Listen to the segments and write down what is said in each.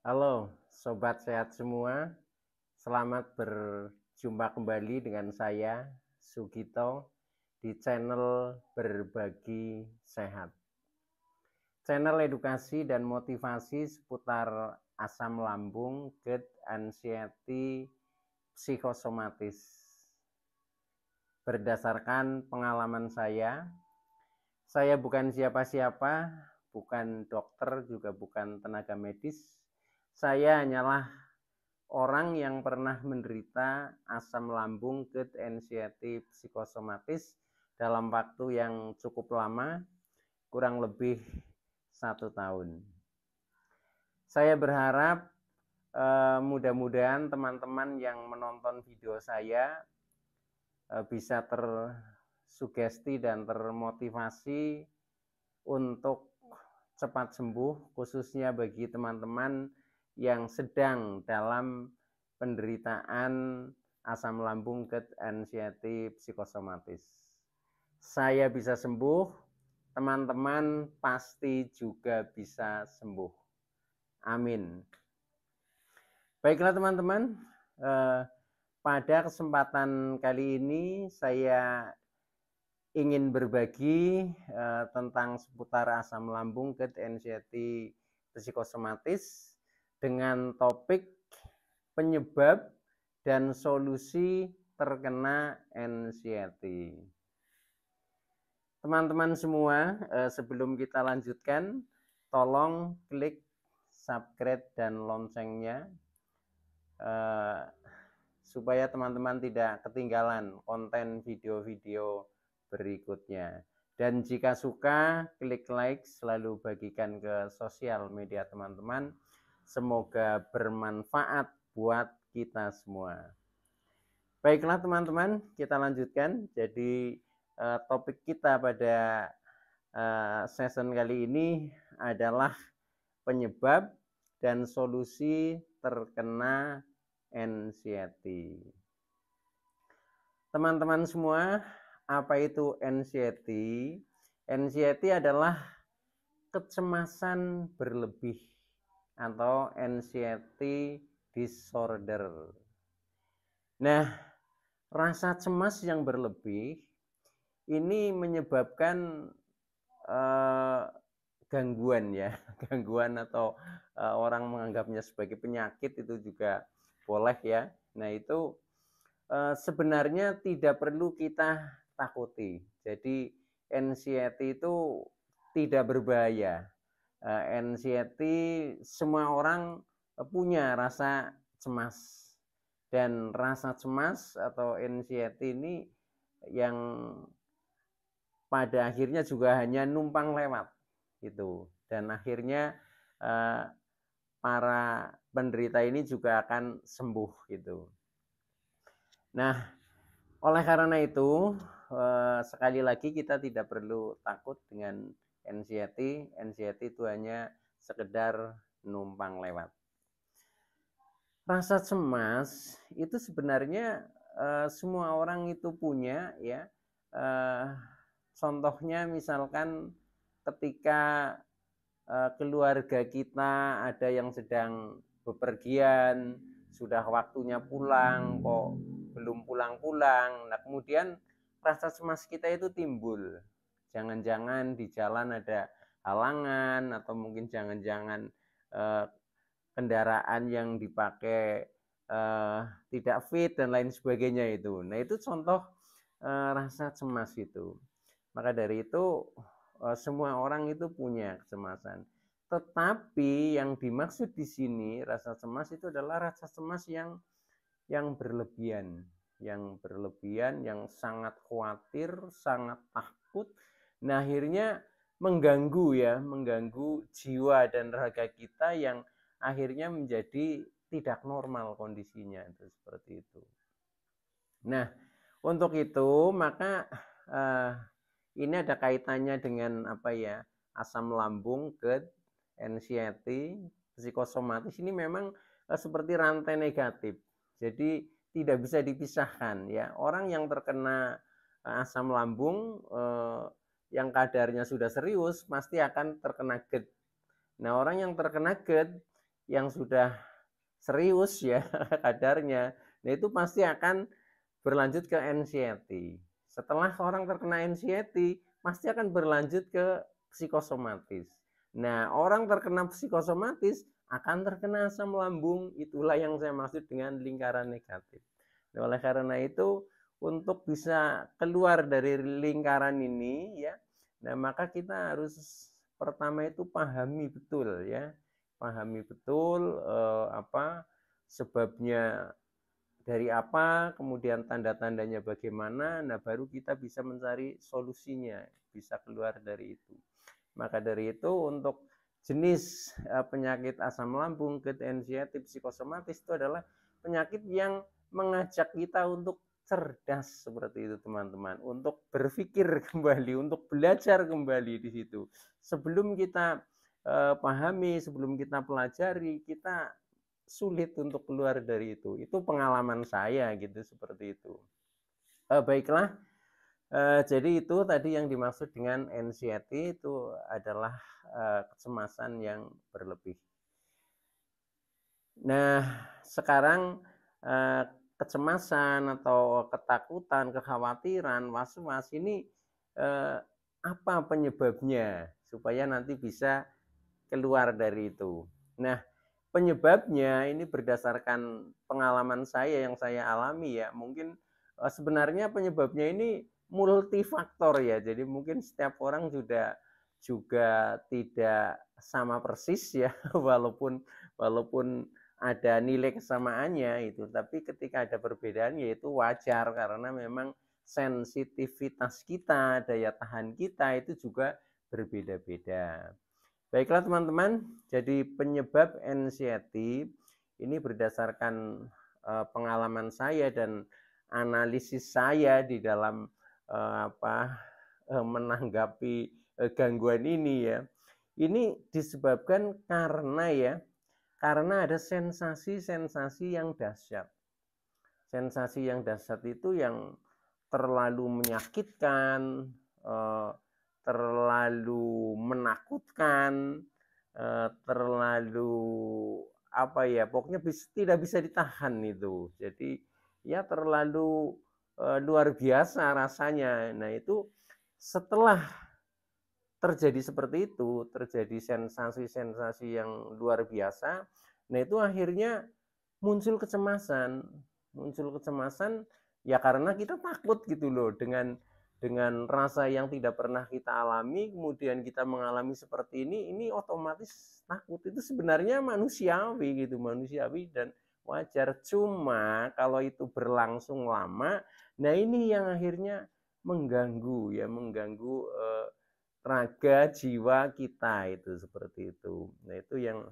Halo, sobat sehat semua. Selamat berjumpa kembali dengan saya, Sugito, di channel Berbagi Sehat. Channel edukasi dan motivasi seputar asam lambung, GERD, anxiety, psikosomatis. Berdasarkan pengalaman saya bukan siapa-siapa, bukan dokter, juga bukan tenaga medis. Saya hanyalah orang yang pernah menderita asam lambung, GERD, anxiety, psikosomatis dalam waktu yang cukup lama, kurang lebih 1 tahun. Saya berharap mudah-mudahan teman-teman yang menonton video saya bisa tersugesti dan termotivasi untuk cepat sembuh, khususnya bagi teman-teman yang sedang dalam penderitaan asam lambung, GERD, anxiety, psikosomatis. Saya bisa sembuh, teman-teman pasti juga bisa sembuh. Amin. Baiklah teman-teman, pada kesempatan kali ini saya ingin berbagi tentang seputar asam lambung, GERD, anxiety, psikosomatis dengan topik penyebab dan solusi terkena anxiety. Teman-teman semua, sebelum kita lanjutkan, tolong klik subscribe dan loncengnya supaya teman-teman tidak ketinggalan konten video-video berikutnya. Dan jika suka, klik like, selalu bagikan ke sosial media teman-teman. Semoga bermanfaat buat kita semua. Baiklah teman-teman, kita lanjutkan. Jadi topik kita pada season kali ini adalah penyebab dan solusi terkena anxiety. Teman-teman semua, apa itu anxiety? Anxiety adalah kecemasan berlebih atau anxiety disorder. Nah, rasa cemas yang berlebih ini menyebabkan gangguan ya, gangguan atau orang menganggapnya sebagai penyakit itu juga boleh ya. Nah, itu sebenarnya tidak perlu kita takuti. Jadi anxiety itu tidak berbahaya. Anxiety semua orang punya rasa cemas, dan rasa cemas atau anxiety ini yang pada akhirnya juga hanya numpang lewat gitu, dan akhirnya para penderita ini juga akan sembuh gitu. Nah, oleh karena itu sekali lagi kita tidak perlu takut dengan anxiety. Anxiety itu hanya sekedar numpang lewat. Rasa cemas itu sebenarnya semua orang itu punya ya. Contohnya misalkan ketika keluarga kita ada yang sedang bepergian, sudah waktunya pulang kok belum pulang-pulang. Nah, kemudian rasa cemas kita itu timbul. Jangan-jangan di jalan ada halangan, atau mungkin jangan-jangan kendaraan yang dipakai tidak fit dan lain sebagainya itu. Nah, itu contoh rasa cemas itu. Maka dari itu semua orang itu punya kecemasan. Tetapi yang dimaksud di sini rasa cemas itu adalah rasa cemas yang berlebihan, yang sangat khawatir, sangat takut. Nah, akhirnya mengganggu jiwa dan raga kita, yang akhirnya menjadi tidak normal kondisinya itu seperti itu. Nah, untuk itu maka ini ada kaitannya dengan apa ya? Asam lambung, GERD, anxiety, psikosomatis ini memang seperti rantai negatif. Jadi tidak bisa dipisahkan ya. Orang yang terkena asam lambung yang kadarnya sudah serius pasti akan terkena GERD. Nah, orang yang terkena GERD yang sudah serius ya kadarnya, nah itu pasti akan berlanjut ke anxiety. Setelah orang terkena anxiety, pasti akan berlanjut ke psikosomatis. Nah, orang terkena psikosomatis akan terkena asam lambung. Itulah yang saya maksud dengan lingkaran negatif. Nah, oleh karena itu, untuk bisa keluar dari lingkaran ini ya, nah maka kita harus pertama itu pahami betul ya, pahami betul apa sebabnya dari apa, kemudian tanda-tandanya bagaimana, nah baru kita bisa mencari solusinya, bisa keluar dari itu. Maka dari itu untuk jenis penyakit asam lambung, GERD, anxiety, psikosomatis itu adalah penyakit yang mengajak kita untuk cerdas seperti itu teman-teman, untuk berpikir kembali, untuk belajar kembali di situ. Sebelum kita pahami, sebelum kita pelajari, kita sulit untuk keluar dari itu. Itu pengalaman saya gitu seperti itu. Baiklah, jadi itu tadi yang dimaksud dengan anxiety itu adalah kecemasan yang berlebih. Nah, sekarang kecemasan atau ketakutan, kekhawatiran, was-was ini apa penyebabnya supaya nanti bisa keluar dari itu. Nah, penyebabnya ini berdasarkan pengalaman saya yang saya alami ya, mungkin sebenarnya penyebabnya ini multifaktor ya. Jadi mungkin setiap orang juga tidak sama persis ya, walaupun ada nilai kesamaannya itu, tapi ketika ada perbedaan yaitu wajar karena memang sensitivitas kita, daya tahan kita itu juga berbeda-beda. Baiklah teman-teman, jadi penyebab anxiety ini berdasarkan pengalaman saya dan analisis saya di dalam menanggapi gangguan ini ya. Ini disebabkan karena ada sensasi-sensasi yang dahsyat. Sensasi yang dahsyat itu yang terlalu menyakitkan, terlalu menakutkan, terlalu pokoknya tidak bisa ditahan itu. Jadi ya terlalu luar biasa rasanya. Nah itu setelah terjadi seperti itu, terjadi sensasi-sensasi yang luar biasa, nah itu akhirnya muncul kecemasan. Muncul kecemasan ya karena kita takut gitu loh dengan rasa yang tidak pernah kita alami, kemudian kita mengalami seperti ini otomatis takut. Itu sebenarnya manusiawi gitu, manusiawi dan wajar. Cuma kalau itu berlangsung lama, nah ini yang akhirnya mengganggu raga jiwa kita itu seperti itu. Nah itu yang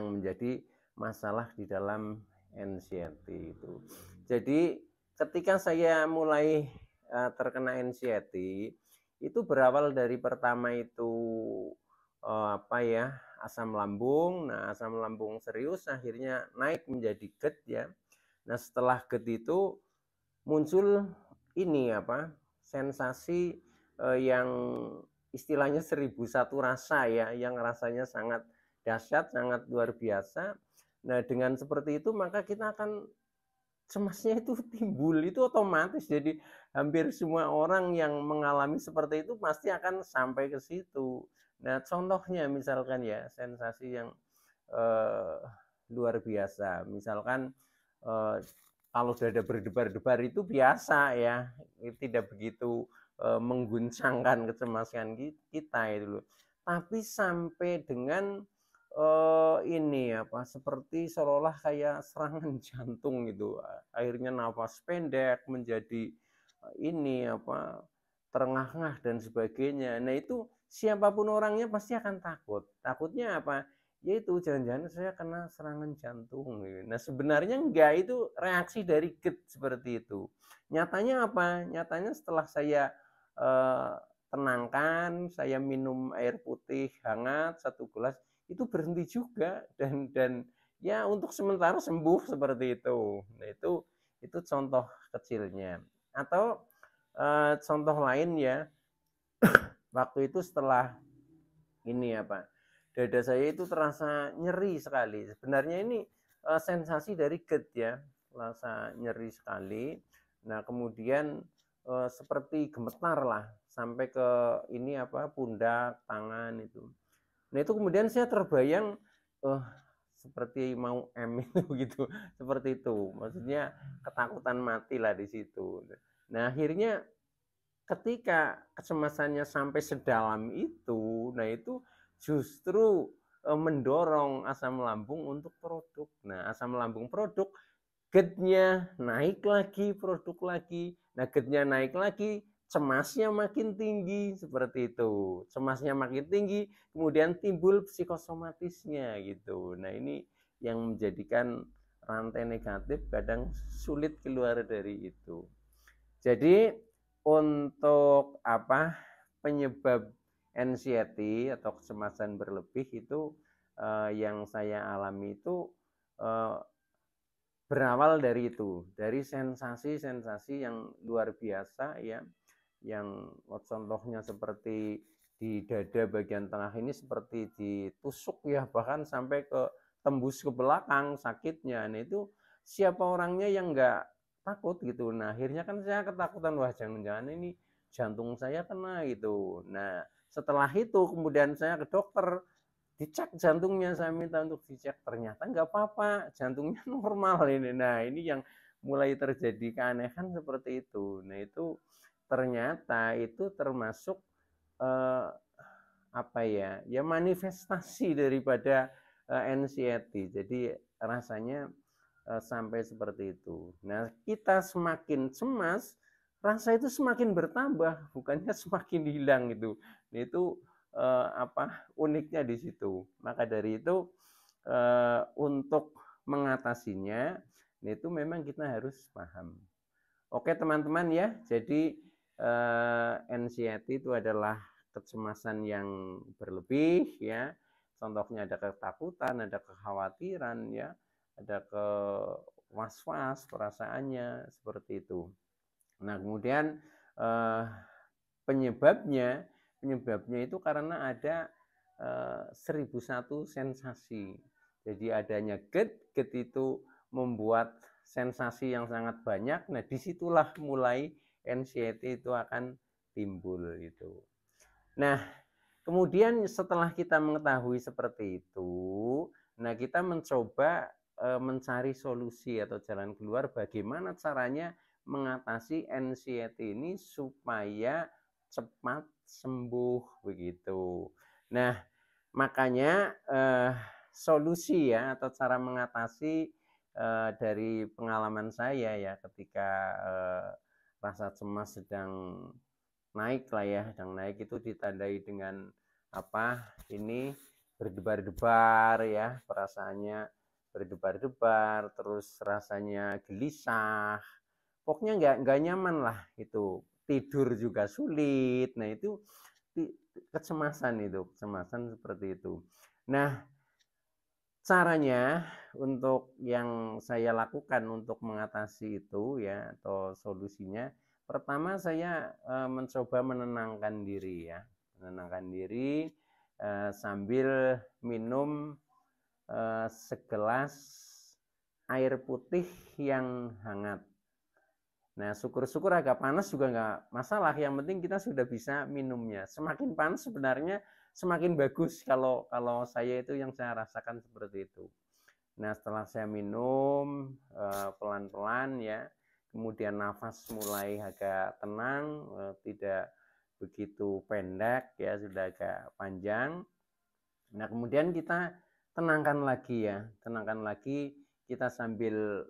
menjadi masalah di dalam anxiety itu. Jadi ketika saya mulai terkena anxiety itu berawal dari pertama itu asam lambung. Nah asam lambung serius akhirnya naik menjadi GERD ya. Nah setelah GERD itu muncul ini sensasi yang istilahnya 1001 rasa ya, yang rasanya sangat dahsyat, sangat luar biasa. Nah dengan seperti itu maka kita akan cemasnya itu timbul, itu otomatis. Jadi hampir semua orang yang mengalami seperti itu pasti akan sampai ke situ. Nah contohnya misalkan ya sensasi yang luar biasa, misalkan kalau sudah ada berdebar-debar itu biasa ya, tidak begitu mengguncangkan kecemasan kita itu loh. Tapi sampai dengan seperti seolah-olah kayak serangan jantung gitu. Akhirnya nafas pendek menjadi terengah-engah dan sebagainya. Nah itu siapapun orangnya pasti akan takut. Takutnya apa? Yaitu jangan-jangan saya kena serangan jantung. Nah sebenarnya enggak, itu reaksi dari GERD seperti itu. Nyatanya apa? Nyatanya setelah saya tenangkan, saya minum air putih hangat 1 gelas, itu berhenti juga dan ya untuk sementara sembuh seperti itu. Nah itu contoh kecilnya. Atau contoh lain ya, waktu itu setelah dada saya itu terasa nyeri sekali. Sebenarnya ini sensasi dari GERD ya, rasa nyeri sekali. Nah kemudian seperti gemetar lah sampai ke ini apa pundak, tangan itu. Nah itu kemudian saya terbayang seperti mau itu gitu, seperti itu. Maksudnya ketakutan mati lah di situ. Nah akhirnya ketika kecemasannya sampai sedalam itu, nah itu justru mendorong asam lambung untuk produk. Nah asam lambung produk, GERD-nya naik lagi, produk lagi. Nah GERD-nya naik lagi, cemasnya makin tinggi, seperti itu. Cemasnya makin tinggi, kemudian timbul psikosomatisnya gitu. Nah ini yang menjadikan rantai negatif kadang sulit keluar dari itu. Jadi untuk apa penyebab anxiety atau kecemasan berlebih itu yang saya alami itu eh, berawal dari itu, dari sensasi-sensasi yang luar biasa ya, yang contohnya seperti di dada bagian tengah ini seperti ditusuk ya, bahkan sampai ke tembus ke belakang sakitnya. Nah itu siapa orangnya yang nggak takut gitu. Nah akhirnya kan saya ketakutan, wah jangan-jangan ini jantung saya kena gitu. Nah setelah itu kemudian saya ke dokter, dicek jantungnya, saya minta untuk dicek, ternyata nggak apa-apa, jantungnya normal ini. Nah ini yang mulai terjadi keanehan seperti itu. Nah itu ternyata itu termasuk eh, apa ya, ya manifestasi daripada anxiety. Jadi rasanya sampai seperti itu. Nah kita semakin cemas, rasa itu semakin bertambah, bukannya semakin hilang gitu. Nah, itu apa uniknya di situ. Maka dari itu untuk mengatasinya itu memang kita harus paham. Oke teman-teman ya, jadi anxiety itu adalah kecemasan yang berlebih ya. Contohnya ada ketakutan, ada kekhawatiran ya, ada ke was-was perasaannya seperti itu. Nah kemudian penyebabnya itu karena ada 1001 sensasi. Jadi adanya GERD itu membuat sensasi yang sangat banyak. Nah disitulah mulai anxiety itu akan timbul gitu. Nah kemudian setelah kita mengetahui seperti itu, nah kita mencoba mencari solusi atau jalan keluar bagaimana caranya mengatasi anxiety ini supaya cepat sembuh begitu. Nah, makanya solusi ya atau cara mengatasi dari pengalaman saya ya ketika rasa cemas sedang naik lah ya, sedang naik itu ditandai dengan apa? Ini berdebar-debar ya, perasaannya berdebar-debar, terus rasanya gelisah, pokoknya nggak nyaman lah itu, tidur juga sulit. Nah itu kecemasan seperti itu. Nah caranya untuk yang saya lakukan untuk mengatasi itu ya atau solusinya, pertama saya mencoba menenangkan diri ya, menenangkan diri sambil minum segelas air putih yang hangat. Nah syukur-syukur agak panas juga nggak masalah, yang penting kita sudah bisa minumnya. Semakin panas sebenarnya semakin bagus, kalau saya itu yang saya rasakan seperti itu. Nah setelah saya minum pelan-pelan ya, kemudian nafas mulai agak tenang, tidak begitu pendek ya, sudah agak panjang. Nah kemudian kita tenangkan lagi ya, tenangkan lagi, kita sambil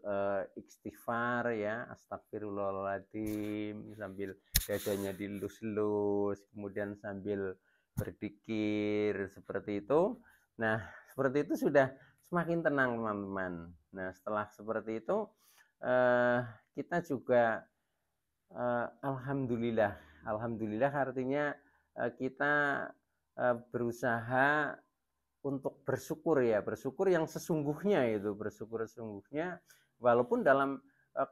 istighfar ya, astagfirullahaladzim, sambil dadanya dilus-lus, kemudian sambil berzikir seperti itu. Nah seperti itu sudah semakin tenang teman-teman. Nah setelah seperti itu kita juga alhamdulillah artinya kita berusaha untuk bersyukur ya, bersyukur yang sesungguhnya itu, bersyukur sesungguhnya walaupun dalam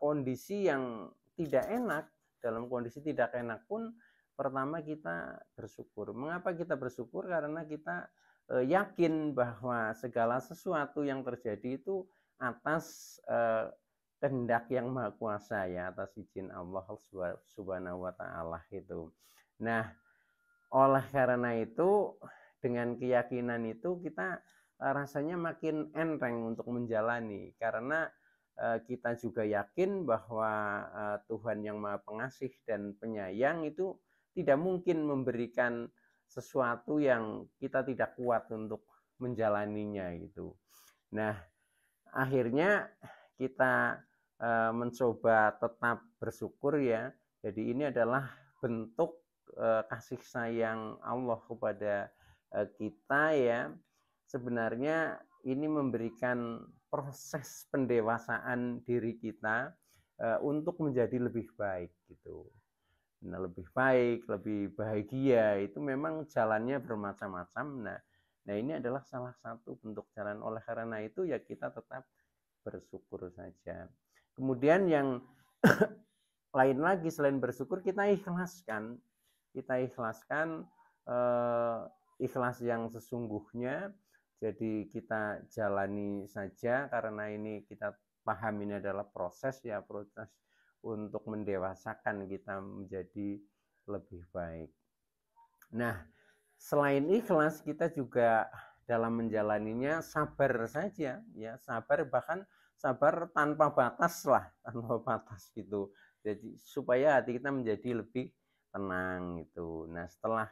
kondisi yang tidak enak, dalam kondisi tidak enak pun pertama kita bersyukur. Mengapa kita bersyukur? Karena kita yakin bahwa segala sesuatu yang terjadi itu atas kehendak yang maha kuasa ya, atas izin Allah Subhanahu wa taala itu. Nah, oleh karena itu dengan keyakinan itu kita rasanya makin enteng untuk menjalani, karena kita juga yakin bahwa Tuhan yang Maha Pengasih dan Penyayang itu tidak mungkin memberikan sesuatu yang kita tidak kuat untuk menjalaninya gitu. Nah, akhirnya kita mencoba tetap bersyukur ya. Jadi ini adalah bentuk kasih sayang Allah kepada kita ya. Sebenarnya ini memberikan proses pendewasaan diri kita untuk menjadi lebih baik gitu. Nah, lebih baik, lebih bahagia itu memang jalannya bermacam-macam. Nah ini adalah salah satu bentuk jalan. Oleh karena itu ya kita tetap bersyukur saja. Kemudian yang lain lagi selain bersyukur, kita ikhlaskan ikhlas yang sesungguhnya. Jadi kita jalani saja, karena ini kita paham ini adalah proses ya, proses untuk mendewasakan kita menjadi lebih baik. Nah, selain ikhlas kita juga dalam menjalaninya sabar saja ya, sabar, bahkan sabar tanpa batas lah, tanpa batas gitu. Jadi supaya hati kita menjadi lebih tenang gitu. Nah, setelah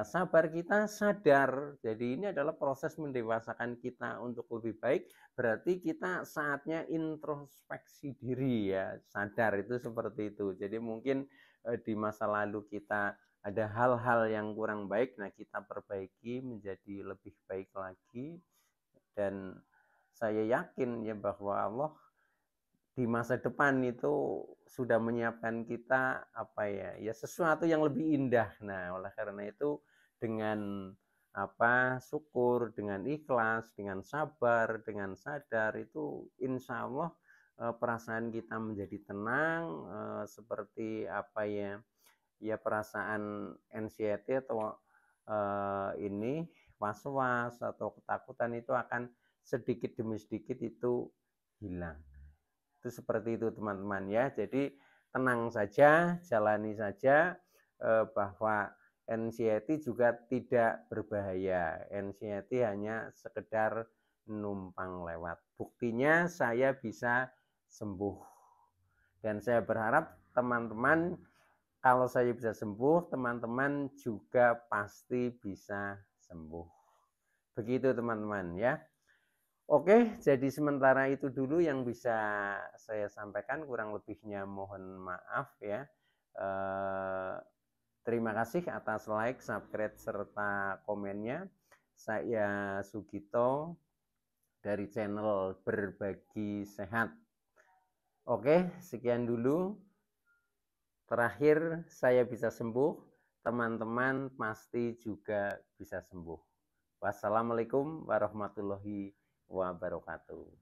sabar kita sadar, jadi ini adalah proses mendewasakan kita untuk lebih baik. Berarti kita saatnya introspeksi diri ya, sadar itu seperti itu. Jadi mungkin di masa lalu kita ada hal-hal yang kurang baik, nah kita perbaiki menjadi lebih baik lagi. Dan saya yakin ya bahwa Allah di masa depan itu sudah menyiapkan kita sesuatu yang lebih indah. Nah, oleh karena itu dengan syukur, dengan ikhlas, dengan sabar, dengan sadar, itu insya Allah perasaan kita menjadi tenang, seperti perasaan anxiety atau ini was-was atau ketakutan itu akan sedikit demi sedikit itu hilang. Itu seperti itu teman-teman ya. Jadi tenang saja, jalani saja bahwa anxiety juga tidak berbahaya. Anxiety hanya sekedar numpang lewat. Buktinya saya bisa sembuh. Dan saya berharap teman-teman, kalau saya bisa sembuh, teman-teman juga pasti bisa sembuh. Begitu teman-teman ya. Oke, jadi sementara itu dulu yang bisa saya sampaikan, kurang lebihnya mohon maaf ya. Terima kasih atas like, subscribe, serta komennya. Saya Sugito dari channel Berbagi Sehat. Oke, sekian dulu. Terakhir, saya bisa sembuh, teman-teman pasti juga bisa sembuh. Wassalamualaikum warahmatullahi wabarakatuh.